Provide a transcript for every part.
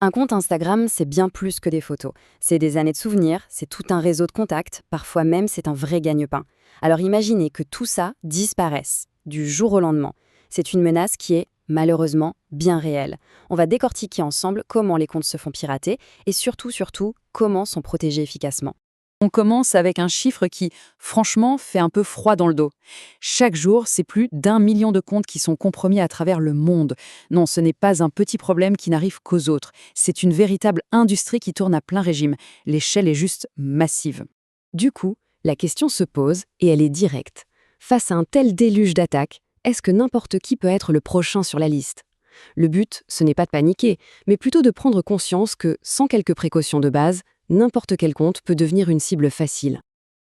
Un compte Instagram, c'est bien plus que des photos. C'est des années de souvenirs, c'est tout un réseau de contacts, parfois même c'est un vrai gagne-pain. Alors imaginez que tout ça disparaisse du jour au lendemain. C'est une menace qui est, malheureusement, bien réelle. On va décortiquer ensemble comment les comptes se font pirater et surtout, comment sont protégés efficacement. On commence avec un chiffre qui, franchement, fait un peu froid dans le dos. Chaque jour, c'est plus d'1 million de comptes qui sont compromis à travers le monde. Non, ce n'est pas un petit problème qui n'arrive qu'aux autres. C'est une véritable industrie qui tourne à plein régime. L'échelle est juste massive. Du coup, la question se pose et elle est directe. Face à un tel déluge d'attaques, est-ce que n'importe qui peut être le prochain sur la liste? Le but, ce n'est pas de paniquer, mais plutôt de prendre conscience que, sans quelques précautions de base, n'importe quel compte peut devenir une cible facile.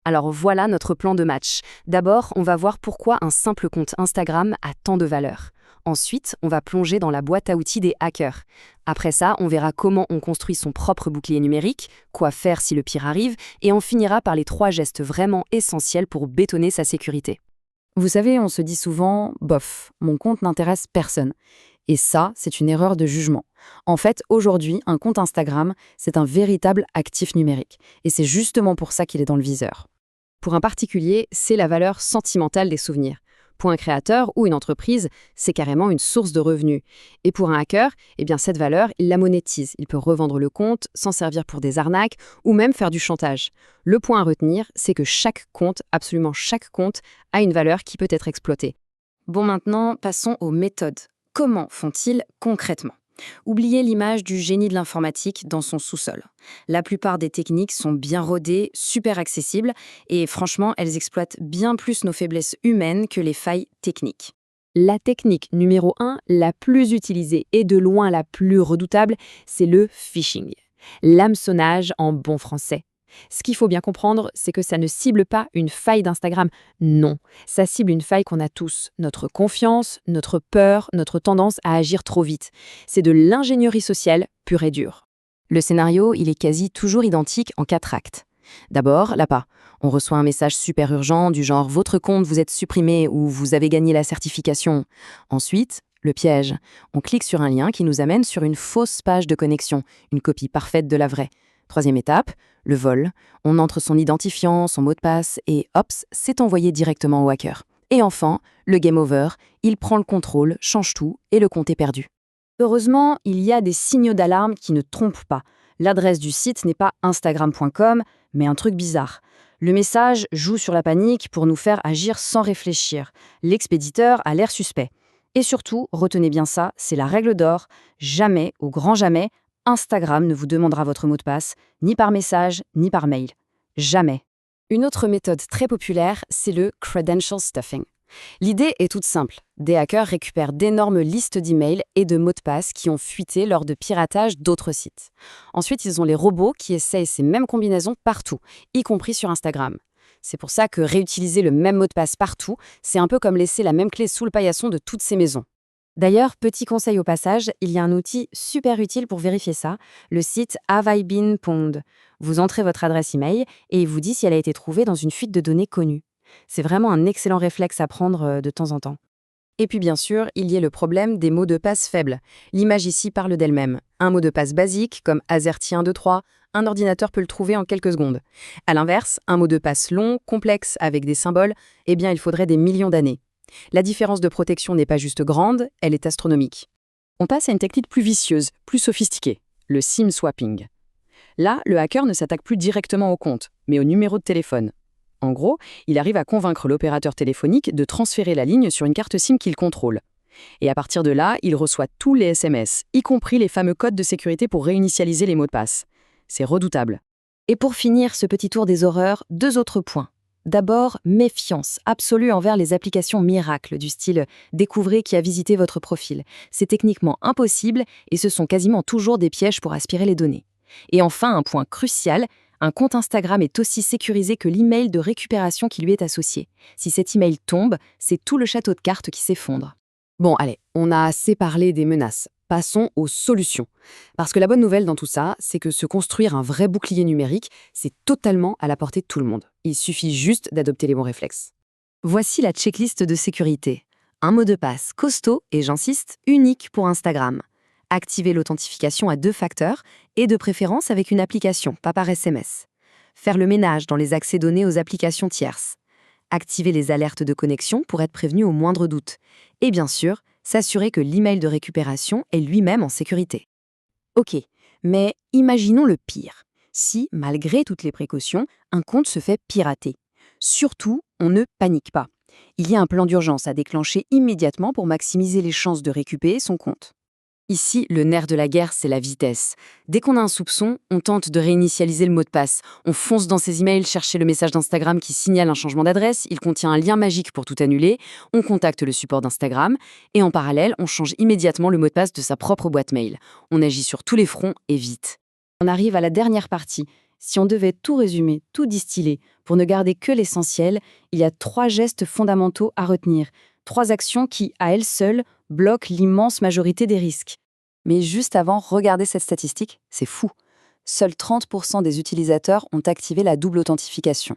Alors voilà notre plan de match. D'abord, on va voir pourquoi un simple compte Instagram a tant de valeur. Ensuite, on va plonger dans la boîte à outils des hackers. Après ça, on verra comment on construit son propre bouclier numérique, quoi faire si le pire arrive, et on finira par les 3 gestes vraiment essentiels pour bétonner sa sécurité. Vous savez, on se dit souvent « bof, mon compte n'intéresse personne ». Et ça, c'est une erreur de jugement. En fait, aujourd'hui, un compte Instagram, c'est un véritable actif numérique. Et c'est justement pour ça qu'il est dans le viseur. Pour un particulier, c'est la valeur sentimentale des souvenirs. Pour un créateur ou une entreprise, c'est carrément une source de revenus. Et pour un hacker, eh bien cette valeur, il la monétise. Il peut revendre le compte, s'en servir pour des arnaques ou même faire du chantage. Le point à retenir, c'est que chaque compte, absolument chaque compte, a une valeur qui peut être exploitée. Bon, maintenant, passons aux méthodes. Comment font-ils concrètement? Oubliez l'image du génie de l'informatique dans son sous-sol. La plupart des techniques sont bien rodées, super accessibles, et franchement, elles exploitent bien plus nos faiblesses humaines que les failles techniques. La technique numéro 1, la plus utilisée et de loin la plus redoutable, c'est le phishing. L'hameçonnage en bon français. Ce qu'il faut bien comprendre, c'est que ça ne cible pas une faille d'Instagram. Non, ça cible une faille qu'on a tous. Notre confiance, notre peur, notre tendance à agir trop vite. C'est de l'ingénierie sociale pure et dure. Le scénario, il est quasi toujours identique en 4 actes. D'abord, l'appât. On reçoit un message super urgent du genre « Votre compte vous êtes supprimé » ou « Vous avez gagné la certification ». Ensuite, le piège. On clique sur un lien qui nous amène sur une fausse page de connexion, une copie parfaite de la vraie. Troisième étape, le vol. On entre son identifiant, son mot de passe et hops, c'est envoyé directement au hacker. Et enfin, le game over, il prend le contrôle, change tout et le compte est perdu. Heureusement, il y a des signaux d'alarme qui ne trompent pas. L'adresse du site n'est pas instagram.com, mais un truc bizarre. Le message joue sur la panique pour nous faire agir sans réfléchir. L'expéditeur a l'air suspect. Et surtout, retenez bien ça, c'est la règle d'or, jamais, au grand jamais, Instagram ne vous demandera votre mot de passe, ni par message, ni par mail. Jamais. Une autre méthode très populaire, c'est le credential stuffing. L'idée est toute simple. Des hackers récupèrent d'énormes listes d'emails et de mots de passe qui ont fuité lors de piratage d'autres sites. Ensuite, ils ont les robots qui essayent ces mêmes combinaisons partout, y compris sur Instagram. C'est pour ça que réutiliser le même mot de passe partout, c'est un peu comme laisser la même clé sous le paillasson de toutes ces maisons. D'ailleurs, petit conseil au passage, il y a un outil super utile pour vérifier ça, le site Have I Been Pwned. Vous entrez votre adresse email et il vous dit si elle a été trouvée dans une fuite de données connue. C'est vraiment un excellent réflexe à prendre de temps en temps. Et puis bien sûr, il y a le problème des mots de passe faibles. L'image ici parle d'elle-même. Un mot de passe basique, comme AZERTY123, un ordinateur peut le trouver en quelques secondes. À l'inverse, un mot de passe long, complexe, avec des symboles, eh bien il faudrait des millions d'années. La différence de protection n'est pas juste grande, elle est astronomique. On passe à une technique plus vicieuse, plus sophistiquée, le SIM swapping. Là, le hacker ne s'attaque plus directement au compte, mais au numéro de téléphone. En gros, il arrive à convaincre l'opérateur téléphonique de transférer la ligne sur une carte SIM qu'il contrôle. Et à partir de là, il reçoit tous les SMS, y compris les fameux codes de sécurité pour réinitialiser les mots de passe. C'est redoutable. Et pour finir ce petit tour des horreurs, 2 autres points. D'abord, méfiance absolue envers les applications miracles du style « Découvrez qui a visité votre profil ». C'est techniquement impossible et ce sont quasiment toujours des pièges pour aspirer les données. Et enfin, un point crucial, un compte Instagram est aussi sécurisé que l'email de récupération qui lui est associé. Si cet email tombe, c'est tout le château de cartes qui s'effondre. Bon, allez, on a assez parlé des menaces. Passons aux solutions. Parce que la bonne nouvelle dans tout ça, c'est que se construire un vrai bouclier numérique, c'est totalement à la portée de tout le monde. Il suffit juste d'adopter les bons réflexes. Voici la checklist de sécurité. Un mot de passe costaud et, j'insiste, unique pour Instagram. Activer l'authentification à 2 facteurs et de préférence avec une application, pas par SMS. Faire le ménage dans les accès donnés aux applications tierces. Activer les alertes de connexion pour être prévenu au moindre doute. Et bien sûr, s'assurer que l'email de récupération est lui-même en sécurité. Ok, mais imaginons le pire. Si, malgré toutes les précautions, un compte se fait pirater. Surtout, on ne panique pas. Il y a un plan d'urgence à déclencher immédiatement pour maximiser les chances de récupérer son compte. Ici, le nerf de la guerre, c'est la vitesse. Dès qu'on a un soupçon, on tente de réinitialiser le mot de passe. On fonce dans ses emails chercher le message d'Instagram qui signale un changement d'adresse, il contient un lien magique pour tout annuler, on contacte le support d'Instagram, et en parallèle, on change immédiatement le mot de passe de sa propre boîte mail. On agit sur tous les fronts et vite. On arrive à la dernière partie. Si on devait tout résumer, tout distiller, pour ne garder que l'essentiel, il y a 3 gestes fondamentaux à retenir. 3 actions qui, à elles seules, bloquent l'immense majorité des risques. Mais juste avant, regardez cette statistique, c'est fou. Seuls 30% des utilisateurs ont activé la double authentification.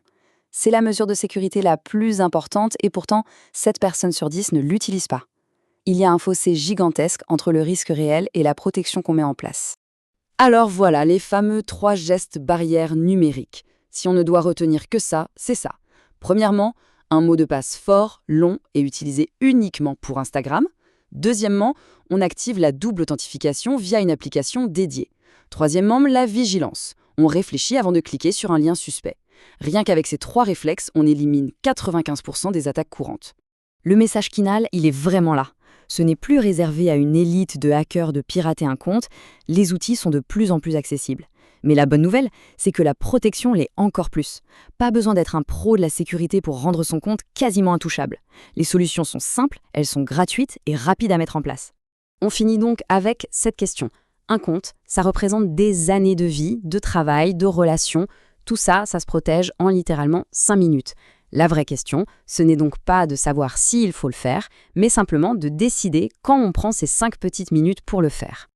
C'est la mesure de sécurité la plus importante et pourtant, 7 personnes sur 10 ne l'utilisent pas. Il y a un fossé gigantesque entre le risque réel et la protection qu'on met en place. Alors voilà, les fameux 3 gestes barrières numériques. Si on ne doit retenir que ça, c'est ça. Premièrement, un mot de passe fort, long et utilisé uniquement pour Instagram. Deuxièmement, on active la double authentification via une application dédiée. Troisièmement, la vigilance. On réfléchit avant de cliquer sur un lien suspect. Rien qu'avec ces 3 réflexes, on élimine 95% des attaques courantes. Le message final, il est vraiment là. Ce n'est plus réservé à une élite de hackers de pirater un compte, les outils sont de plus en plus accessibles. Mais la bonne nouvelle, c'est que la protection l'est encore plus. Pas besoin d'être un pro de la sécurité pour rendre son compte quasiment intouchable. Les solutions sont simples, elles sont gratuites et rapides à mettre en place. On finit donc avec cette question. Un compte, ça représente des années de vie, de travail, de relations. Tout ça, ça se protège en littéralement 5 minutes. La vraie question, ce n'est donc pas de savoir s'il faut le faire, mais simplement de décider quand on prend ces 5 petites minutes pour le faire.